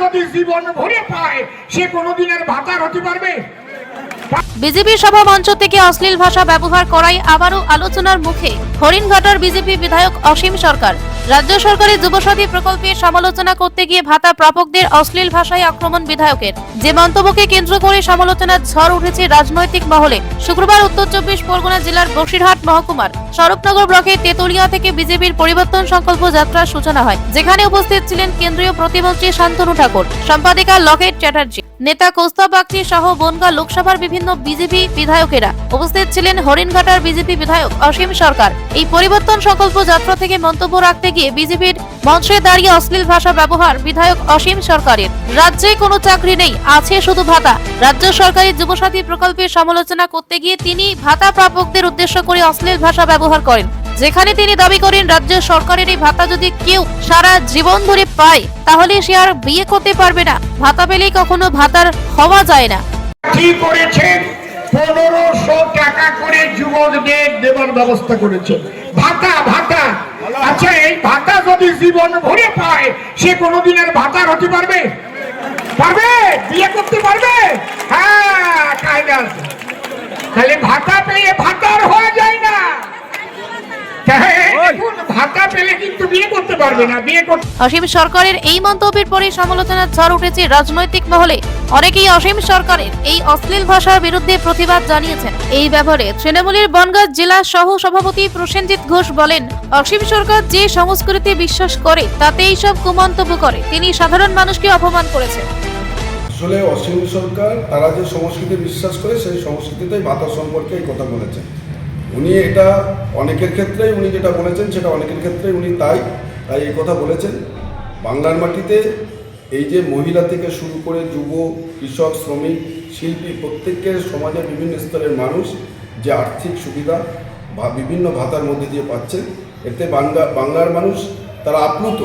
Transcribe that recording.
যদি জীবন ভরে পায় সে কোনোদিনের ভাতার হতে পারবে? বিজেপি সভা মঞ্চ থেকে অশ্লীল ভাষা ব্যবহার করাই আবারও আলোচনার মুখে হরিণঘাটার বিজেপি বিধায়ক অসীম সরকার। রাজ্য সরকারের যুবসাথী প্রকল্পের সমালোচনা করতে গিয়ে ভাতা প্রাপকদের অশ্লীল ভাষায় আক্রমণ বিধায়কের। যে মন্তব্যকে কেন্দ্র করে সমালোচনার ঝড় উঠেছে রাজনৈতিক মহলে। শুক্রবার উত্তর 24 পরগনা জেলার বসিরহাট মহকুমার স্বরূপনগর ব্লকের তেতুলিয়া থেকে বিজেপির পরিবর্তন সংকল্প যাত্রার সূচনা হয়, যেখানে উপস্থিত ছিলেন কেন্দ্রীয় প্রতিমন্ত্রী শান্তনু ঠাকুর, সম্পাদিকা লকেট চ্যাটার্জি, নেতা কৌস্তব বাগচি সহ বনগাঁ লোকসভার বিভিন্ন বিজেপি বিধায়কেরা। উপস্থিত ছিলেন হরিণঘাটার বিজেপি বিধায়ক অসীম সরকার। এই পরিবর্তন সংকল্প যাত্রা থেকে মন্তব্য রাখতে গিয়ে বিজেপির মঞ্চে দাঁড়িয়ে অশ্লীল ভাষা ব্যবহার বিধায়ক অসীম সরকারের। রাজ্যে কোনো চাকরি নেই, আছে শুধু ভাতা। রাজ্য সরকারি যুবসাথী প্রকল্পের সমালোচনা করতে গিয়ে তিনি ভাতা প্রাপকদের উদ্দেশ্য করে অশ্লীল ভাষা ব্যবহার করেন, যেখানে তিনি দাবি করেন রাজ্য সরকারের এই ভাতা যদি কেউ সারা জীবন ধরে পায় তাহলে সে আর বিয়ে করতে পারবে না। ভাতা পেলেই কখনো ভাতার হওয়া যায় না। কি করেছেন? 1500 টাকা করে যুবকদের দেওয়ার ব্যবস্থা করেছেন। ভাতা ভাতা, আচ্ছা এই ভাতা যদি জীবন ভরে পায় সে কোনোদিনের ভাতার হতে পারবে? পারবে? বিয়ে করতে পারবে? হ্যাঁ, কায়দা আছে। তাহলে ভাতা পেয়ে ভাতার হওয়া যায় না। ভাতা পেলে কিন্তু বিয়ে করতে পারবে না। অসীম সরকারের এই মন্তব্যের পরে সমালোচনার ঝড় উঠেছে রাজনৈতিক মহলে। অনেকেই অসীম সরকারের এই অশ্লীল ভাষার বিরুদ্ধে প্রতিবাদ জানিয়েছেন। এই ব্যাপারে তৃণমূলের বনগাঁ জেলা সহ সভাপতি প্রসেনজিৎ ঘোষ বলেন, অসীম সরকার যে সংস্কৃতি বিশ্বাস করে তাতে এইসব কুমন্তব্য করে। তিনি সাধারণ মানুষকে অপমান করেছেন। আসলে অসীম সরকার তারা যে সংস্কৃতি বিশ্বাস করে সেই সংস্কৃতিতেই ভাতা সম্পর্কে এই কথা বলেছেন। উনি এটা অনেকের ক্ষেত্রেই উনি যেটা বলেছেন সেটা অনেকের ক্ষেত্রেই উনি তাই এই কথা বলেছেন। বাংলার মাটিতে এই যে মহিলা থেকে শুরু করে যুব, কৃষক, শ্রমিক, শিল্পী প্রত্যেকের সমাজের বিভিন্ন স্তরের মানুষ যে আর্থিক সুবিধা বা বিভিন্ন ভাতার মধ্যে দিয়ে পাচ্ছেন, এতে বাংলার মানুষ তারা আপ্লুত।